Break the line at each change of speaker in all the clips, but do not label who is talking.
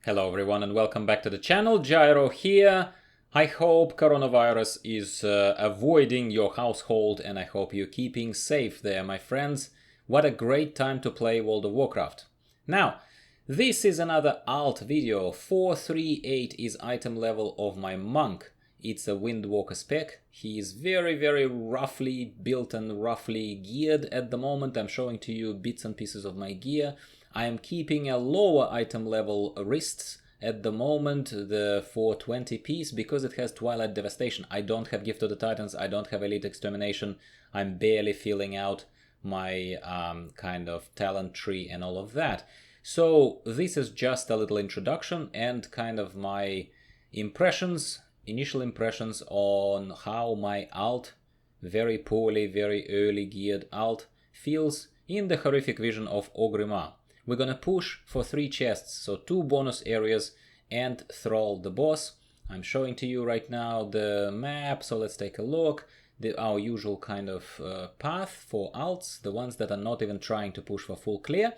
Hello everyone and welcome back to the channel. Gyro here. I hope coronavirus is avoiding your household and I hope you're keeping safe there, my friends. What a great time to play World of Warcraft. Now, this is another alt video. 438 is item level of my monk. It's a Windwalker spec. He is very roughly built and roughly geared at the moment. I'm showing to you bits and pieces of my gear. I am keeping a lower item level wrists at the moment, the 420 piece, because it has Twilight Devastation. I don't have Gift of the Titans, I don't have Elite Extermination. I'm barely filling out my kind of talent tree and all of that. So this is just a little introduction and kind of my impressions, initial impressions on how my alt, very poorly, very early geared alt, feels in the Horrific Vision of Orgrimmar. We're gonna push for 3 chests, so 2 bonus areas and Thrall the boss. I'm showing to you right now the map, so let's take a look. Our usual kind of path for alts, the ones that are not even trying to push for full clear.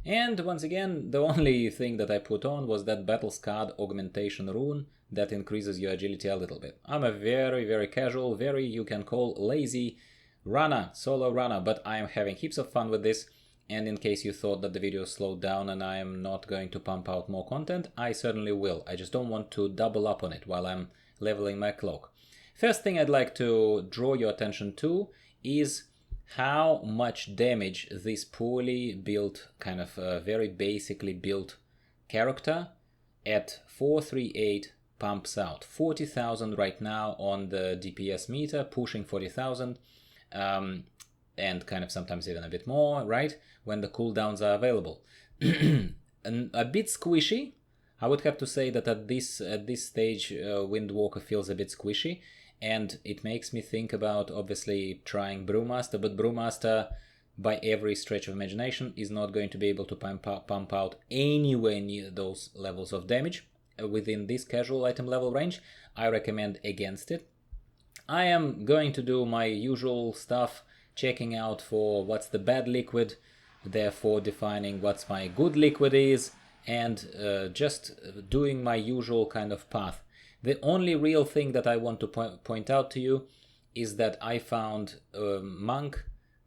And once again, the only thing that I put on was that Battle Scarred Augmentation rune that increases your agility a little bit. I'm a very casual, very, you can call, lazy runner, solo runner, but I am having heaps of fun with this. And in case you thought that the video slowed down and I am not going to pump out more content, I certainly will. I just don't want to double up on it while I'm leveling my cloak. First thing I'd like to draw your attention to is how much damage this poorly built, kind of very basically built character at 438 pumps out. 40,000 right now on the DPS meter, pushing 40,000. And kind of sometimes even a bit more, right, when the cooldowns are available. And a bit squishy. I would have to say that at this stage Windwalker feels a bit squishy, and it makes me think about obviously trying Brewmaster, but Brewmaster by every stretch of imagination is not going to be able to pump out anywhere near those levels of damage within this casual item level range. I recommend against it. I am going to do my usual stuff, checking out for what's the bad liquid, therefore defining what's my good liquid is, and just doing my usual kind of path. The only real thing that I want to point out to you is that I found a monk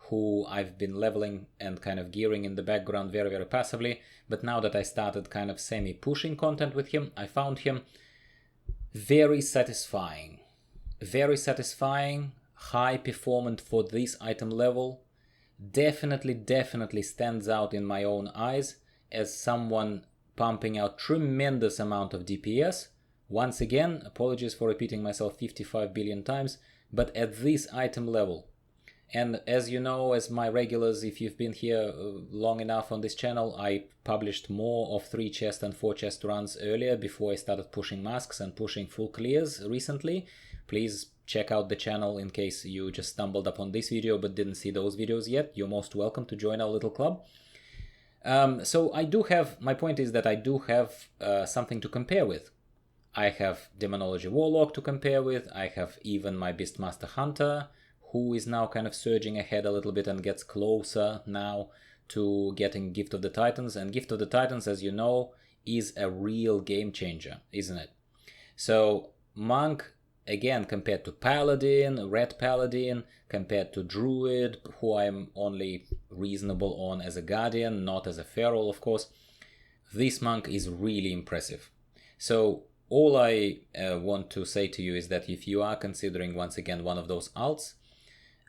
who I've been leveling and kind of gearing in the background very passively, but now that I started kind of semi-pushing content with him, I found him very satisfying. Very satisfying, high performant for this item level. Definitely stands out in my own eyes as someone pumping out tremendous amount of DPS. Once again, apologies for repeating myself 55 billion times, but at this item level. And as you know, as my regulars, if you've been here long enough on this channel, I published more of 3 chest and 4 chest runs earlier before I started pushing masks and pushing full clears recently. Please check out the channel in case you just stumbled upon this video but didn't see those videos yet. You're most welcome to join our little club. So I do have, my point is that I do have something to compare with. I have Demonology Warlock to compare with, I have even my Beastmaster Hunter, who is now kind of surging ahead a little bit and gets closer now to getting Gift of the Titans. And Gift of the Titans, as you know, is a real game changer, isn't it? So Monk, again, compared to Paladin, Red Paladin, compared to Druid, who I'm only reasonable on as a Guardian, not as a Feral, of course, this Monk is really impressive. So all I want to say to you is that if you are considering, once again, one of those alts,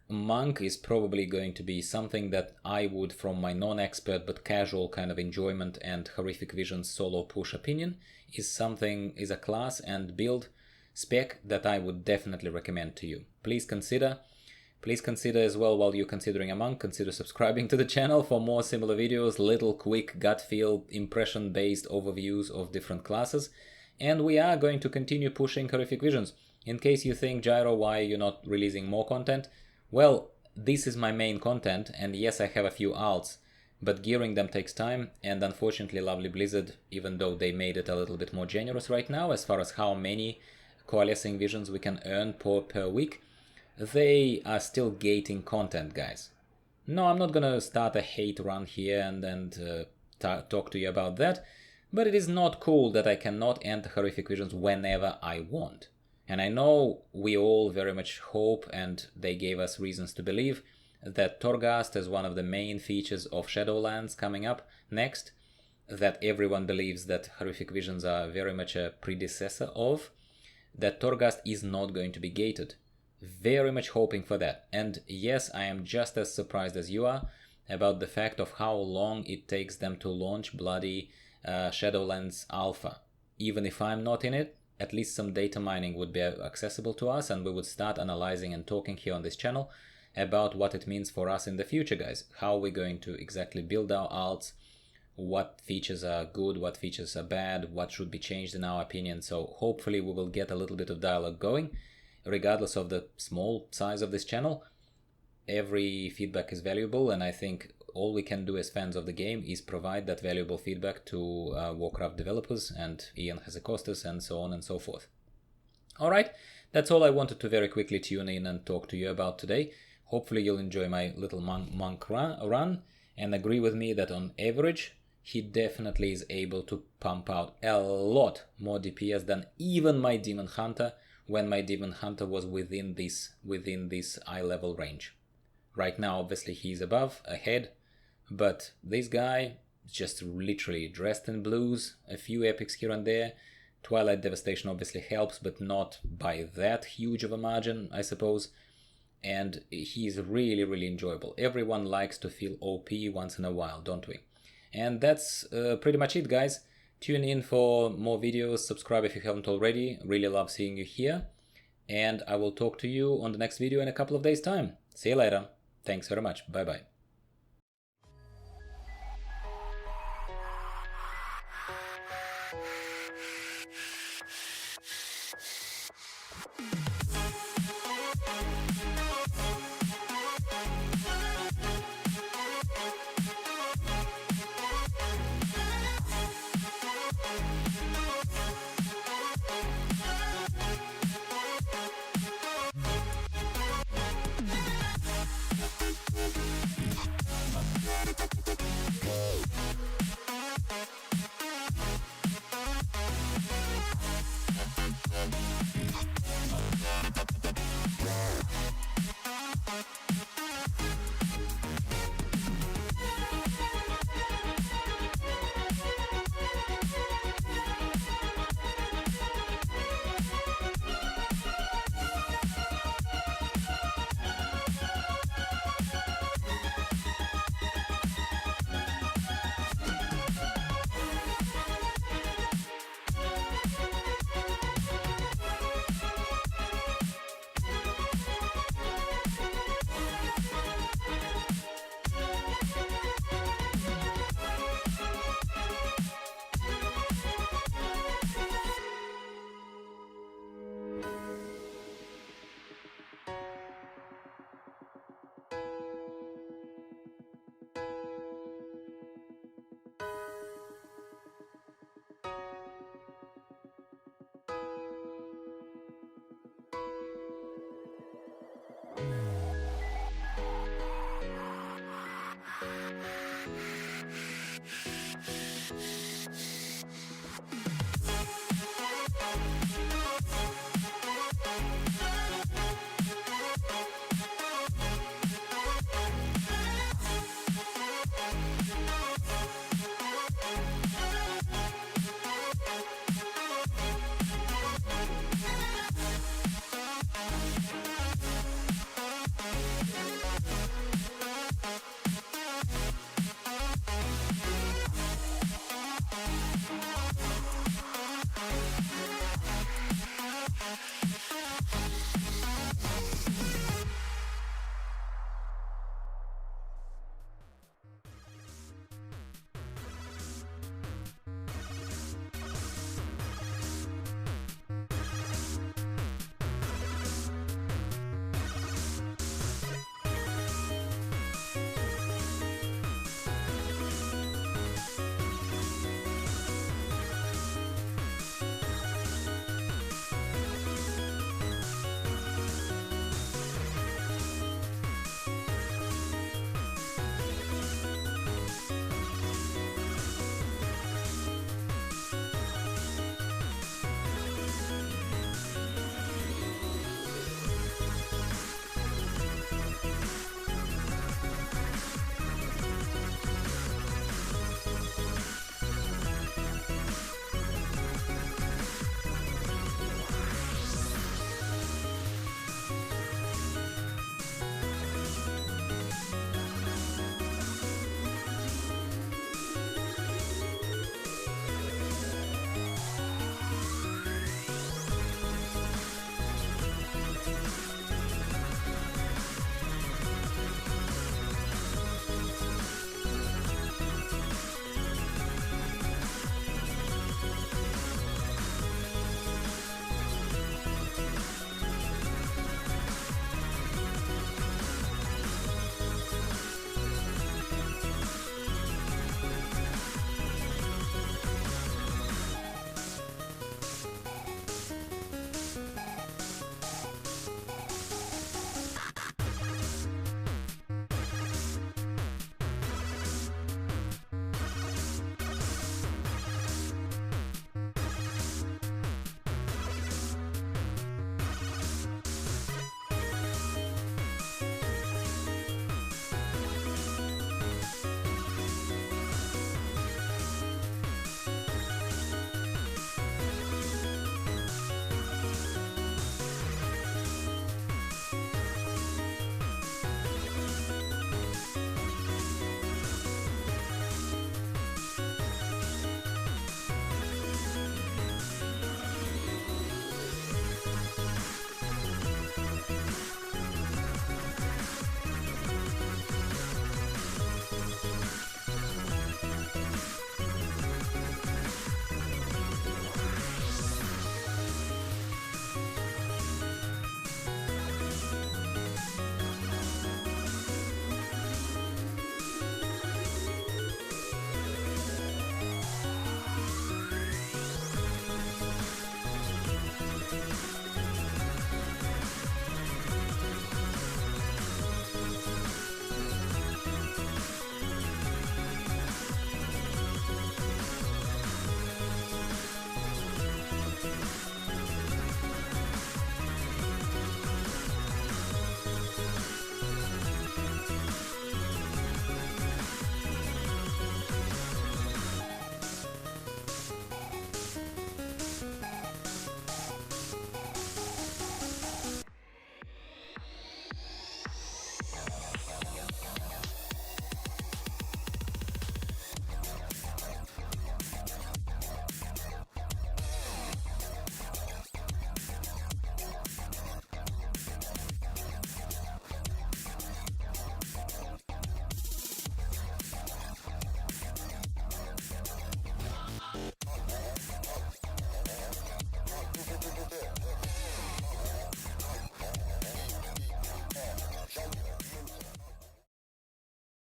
Monk is probably going to be something that I would, from my non-expert but casual kind of enjoyment and Horrific Vision solo push opinion, is a class and build spec that I would definitely recommend to you. Please consider as well, while you're considering a monk, consider subscribing to the channel for more similar videos, little quick gut feel impression based overviews of different classes. And we are going to continue pushing Horrific Visions. In case you think, Gyro, why you're not releasing more content? Well, this is my main content, and yes, I have a few alts, but gearing them takes time, and unfortunately Lovely Blizzard, even though they made it a little bit more generous right now as far as how many coalescing visions we can earn per week, they are still gating content, guys. No, I'm not gonna start a hate run here and talk to you about that, but it is not cool that I cannot enter Horrific Visions whenever I want. And I know we all very much hope, and they gave us reasons to believe, that Torghast is one of the main features of Shadowlands coming up next, that everyone believes that Horrific Visions are very much a predecessor of, that Torghast is not going to be gated. Very much hoping for that. And yes, I am just as surprised as you are about the fact of how long it takes them to launch bloody Shadowlands Alpha. Even if I'm not in it, at least some data mining would be accessible to us, and we would start analyzing and talking here on this channel about what it means for us in the future, guys. How we're going to exactly build our alts, what features are good, what features are bad, what should be changed in our opinion. So hopefully we will get a little bit of dialogue going. Regardless of the small size of this channel, every feedback is valuable, and I think all we can do as fans of the game is provide that valuable feedback to Warcraft developers and Ian Hasekostas and so on and so forth. Alright, that's all I wanted to very quickly tune in and talk to you about today. Hopefully you'll enjoy my little monk run and agree with me that on average he definitely is able to pump out a lot more DPS than even my Demon Hunter, when my Demon Hunter was within this eye level range. Right now obviously he's ahead, but this guy just literally dressed in blues, a few epics here and there. Twilight Devastation obviously helps, but not by that huge of a margin, I suppose. And he's really, really enjoyable. Everyone likes to feel OP once in a while, don't we? And that's pretty much it, guys. Tune in for more videos, subscribe if you haven't already. Really love seeing you here. And I will talk to you on the next video in a couple of days' time. See you later. Thanks very much. Bye-bye.